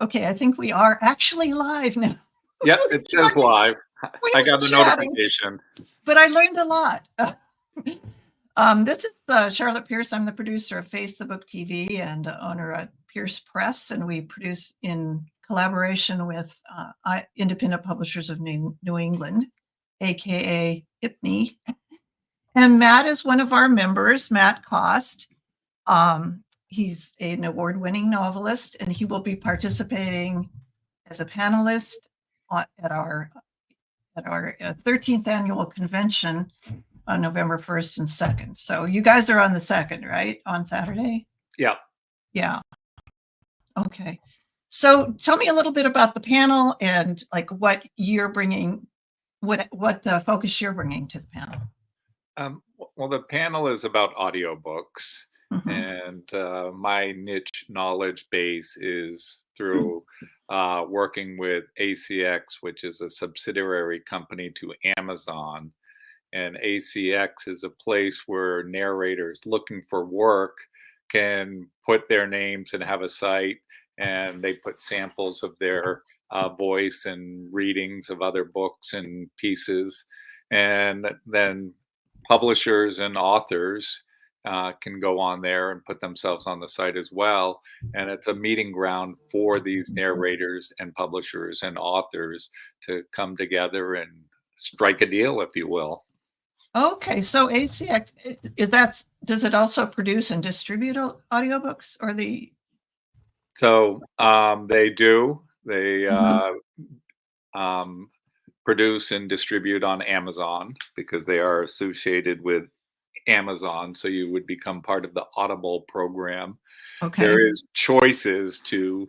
Okay, I think we are actually live now. Yep, it says live. I got the chatting, notification. but I learned a lot. This is Charlotte Pierce. I'm the producer of Face the Book TV and owner at Pierce Press, and we produce in collaboration with independent publishers of New England, aka IPNE. And Matt is one of our members, Matt Cost. He's an award-winning novelist, and he will be participating as a panelist at our 13th annual convention on November 1st and 2nd. So you guys are on the 2nd, right? On Saturday? Yeah. Yeah. Okay. So tell me a little bit about the panel and like what you're bringing, what focus you're bringing to the panel. Well, the panel is about audiobooks, Mhm. and my niche knowledge base is through working with ACX, which is a subsidiary company to Amazon. And ACX is a place where narrators looking for work can put their names and have a site, and they put samples of their voice and readings of other books and pieces. And then publishers and authors can go on there and put themselves on the site as well. And it's a meeting ground for these narrators and publishers and authors to come together and strike a deal, if you will. Okay, so ACX does it also produce and distribute audiobooks or the? So they do. They produce and distribute on Amazon because they are associated with Amazon. So you would become part of the Audible program. Okay. There is choices to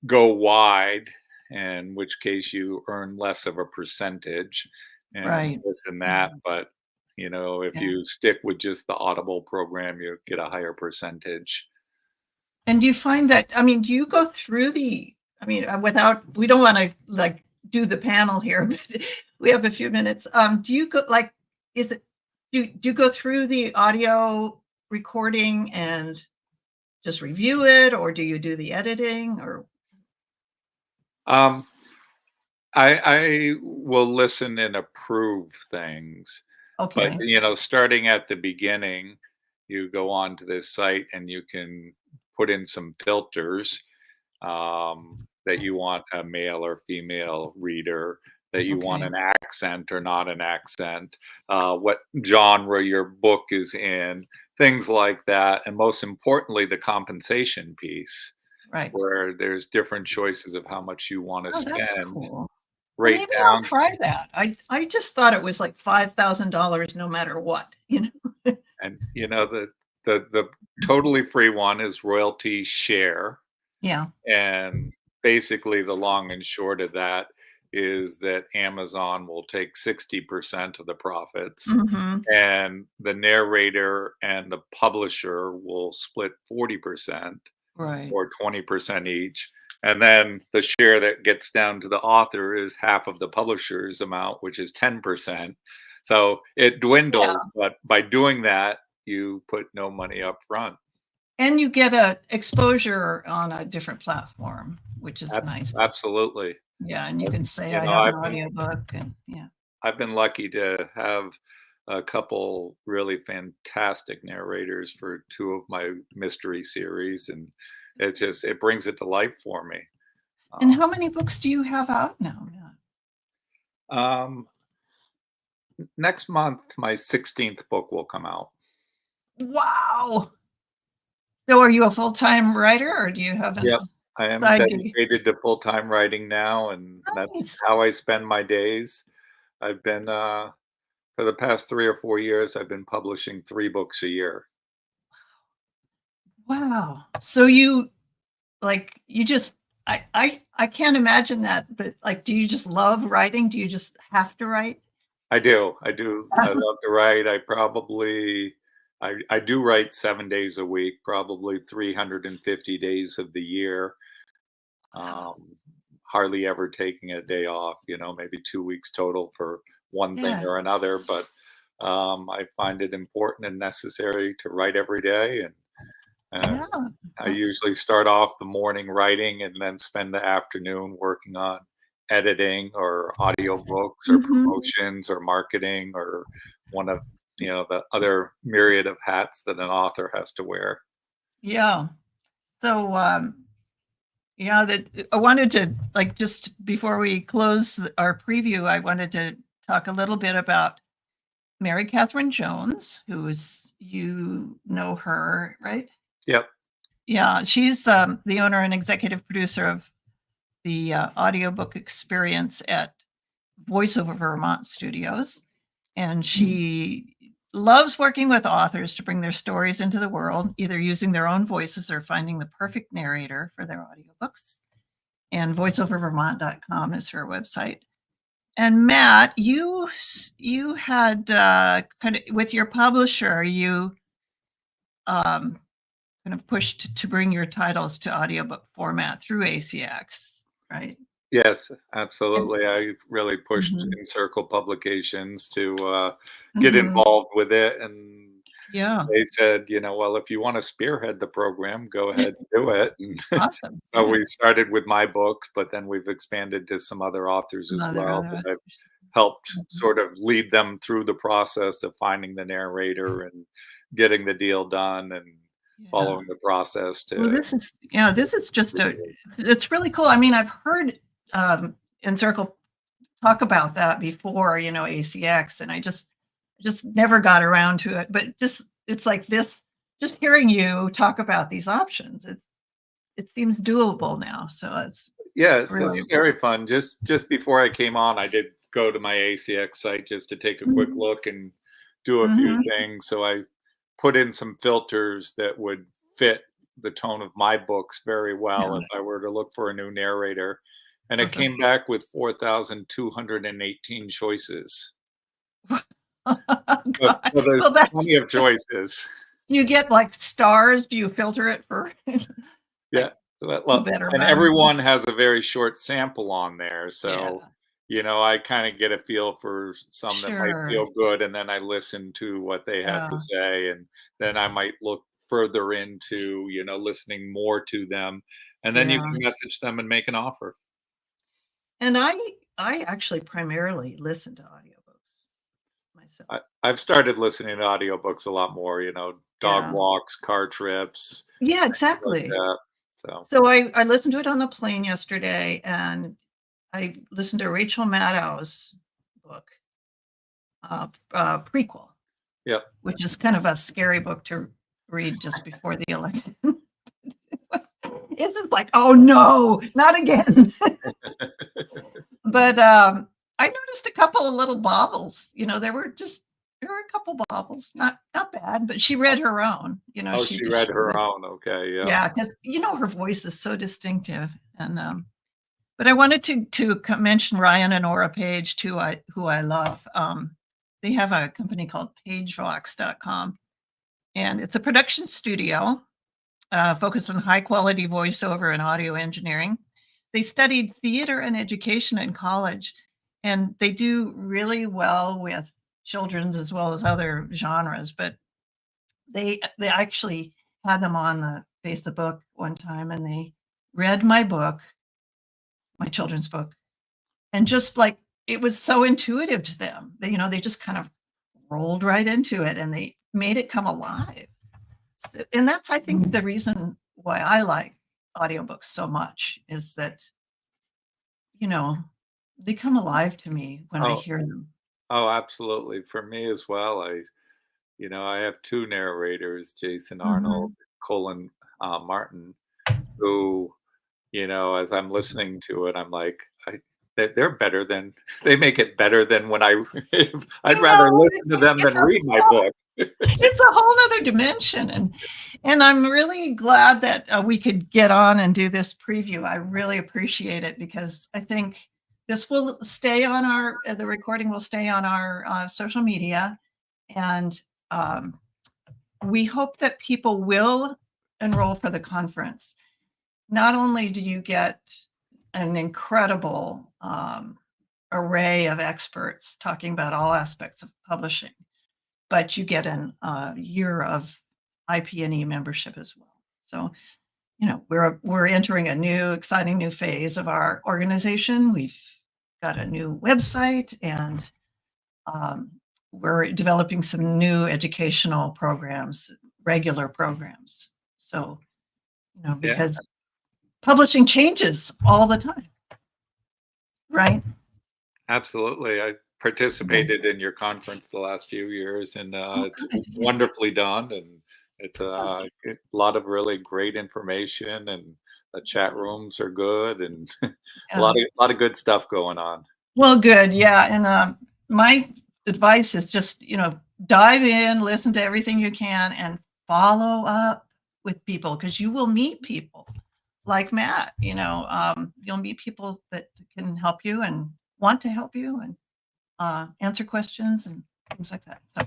go wide, in which case you earn less of a percentage and Right. this and that. But if you stick with just the Audible program, you get a higher percentage. And do you find that, do you go through we don't want to like do the panel here, but we have a few minutes. Do you go do you go through the audio recording and just review it, or do you do the editing, or? I will listen and approve things. Okay. But, starting at the beginning, you go on to this site and you can put in some filters that you want a male or female reader, that you want an accent or not an accent, what genre your book is in, things like that. And most importantly, the compensation piece, right, where there's different choices of how much you want to spend. That's cool. Right, maybe I'll try that. I just thought it was like $5,000 no matter what, And the totally free one is royalty share. Yeah. And basically the long and short of that is that Amazon will take 60% of the profits, and the narrator and the publisher will split 40%, right, or 20% each. And then the share that gets down to the author is half of the publisher's amount, which is 10%. So it dwindles, but by doing that, you put no money up front. And you get a exposure on a different platform, which is nice. Absolutely. Yeah, and you can say I have an audiobook, and I've been lucky to have a couple really fantastic narrators for two of my mystery series, and it brings it to life for me. And how many books do you have out now? Next month, my 16th book will come out. Wow. So are you a full-time writer, or do you have Yep, I am dedicated to full-time writing now, and that's how I spend my days. I've been, for the past 3 or 4 years, I've been publishing 3 books a year. Wow. So I can't imagine that, but do you just love writing? Do you just have to write? I do. I love to write. I do write 7 days a week, probably 350 days of the year. Hardly ever taking a day off, maybe 2 weeks total for one thing or another. But I find it important and necessary to write every day. And And Yeah. I That's, usually start off the morning writing and then spend the afternoon working on editing or audiobooks or mhm. promotions or marketing or one of the other myriad of hats that an author has to wear. Yeah. So, yeah, that I wanted to, like, just before we close our preview, I wanted to talk a little bit about Mary Catherine Jones, who's, you know her, right? Yep. Yeah, she's the owner and executive producer of the audiobook experience at Voiceover Vermont Studios. And she loves working with authors to bring their stories into the world, either using their own voices or finding the perfect narrator for their audiobooks. And voiceoververmont.com is her website. And Matt, you had kind of, with your publisher, you kind of pushed to bring your titles to audiobook format through ACX, right? Yes, And absolutely. I really pushed mhm, Encircle Publications to get mhm, involved with it, and yeah, they said, well, if you want to spearhead the program, go ahead and do it. And awesome. so Yeah, we started with my books, but then we've expanded to some other authors as another well other. that I've helped Mhm, sort of lead them through the process of finding the narrator and getting the deal done and yeah. following the process Well, to. this is just it's really cool. I mean, I've heard Encircle talk about that before, ACX, and I just never got around to it. But just it's like this, just hearing you talk about these options, it seems doable now. So it's Yeah, really that's very fun. Just before I came on, I did go to my ACX site just to take a quick mhm, look and do a few mhm, things. So I put in some filters that would fit the tone of my books very well yeah. if I were to look for a new narrator. And it Okay. came back with 4,218 choices. Oh, God. So there's Well, that's, plenty of choices. do you get like stars? Do you filter it for Yeah. like the Well, better and ones? everyone has a very short sample on there. So, Yeah, I kind of get a feel for some that might sure. feel good, and then I listen to what they have to Yeah, say, and then I might look further into, listening more to them, and then you yeah. can message them and make an offer. And I actually primarily listen to audiobooks myself. I've started listening to audiobooks a lot more, dog Yeah. walks, car trips, Yeah, things like exactly. that. So, So I listened to it on the plane yesterday, and I listened to Rachel Maddow's book, prequel, yeah. which is kind of a scary book to read just before the election. It's just like, "Oh, no, not again." But, I noticed a couple of little bobbles, there were a couple bobbles, not bad, but she read her own, Oh, she she just read shared her it. own. Okay. Yeah. Yeah, 'cause, her voice is so distinctive, and, but I wanted to mention Ryan and Aura Page too, who I love. They have a company called pagevox.com, and it's a production studio, focused on high quality voiceover and audio engineering. They studied theater and education in college, and they do really well with children's as well as other genres. But they actually had them on the Face the Book one time, and they read my book, my children's book, and just like it was so intuitive to them. They just kind of rolled right into it, and they made it come alive. And that's, I think, the reason why I like audiobooks so much is that, you know, they come alive to me when I Oh, hear them. oh, absolutely. For me as well. I have two narrators, Jason Arnold, Mhm. Colin Martin, who, as I'm listening to it, I'm like, they're better than they make it better than when I. I'd rather listen to them than read my book. It's a whole other dimension, and I'm really glad that we could get on and do this preview. I really appreciate it because I think this will stay on the recording will stay on our social media, and um, we hope that people will enroll for the conference. Not only do you get an incredible array of experts talking about all aspects of publishing, but you get an year of IPNE membership as well. So, we're entering a new, exciting new phase of our organization. We've got a new website, and we're developing some new educational programs, regular programs. So, because publishing changes all the time, right? Absolutely. I participated in your conference the last few years, and Oh, it's good. Yeah. wonderfully done, and it's Yes. a lot of really great information, and the chat rooms are good, and a Yeah. lot of good stuff going on. Well, good. Yeah. And my advice is just, dive in, listen to everything you can, and follow up with people, because you will meet people like Matt. You'll meet people that can help you and want to help you and answer questions and things like that. So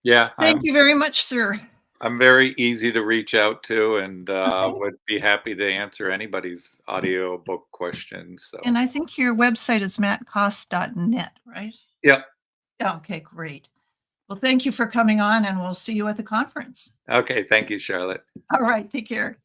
Yeah, thank you very much, sir. I'm very easy to reach out to, and Okay. would be happy to answer anybody's audiobook questions. So, And I think your website is mattcost.net, right? yeah. Yeah, okay, great. Well, thank you for coming on, and we'll see you at the conference. Okay. Thank you, Charlotte. All right, take care.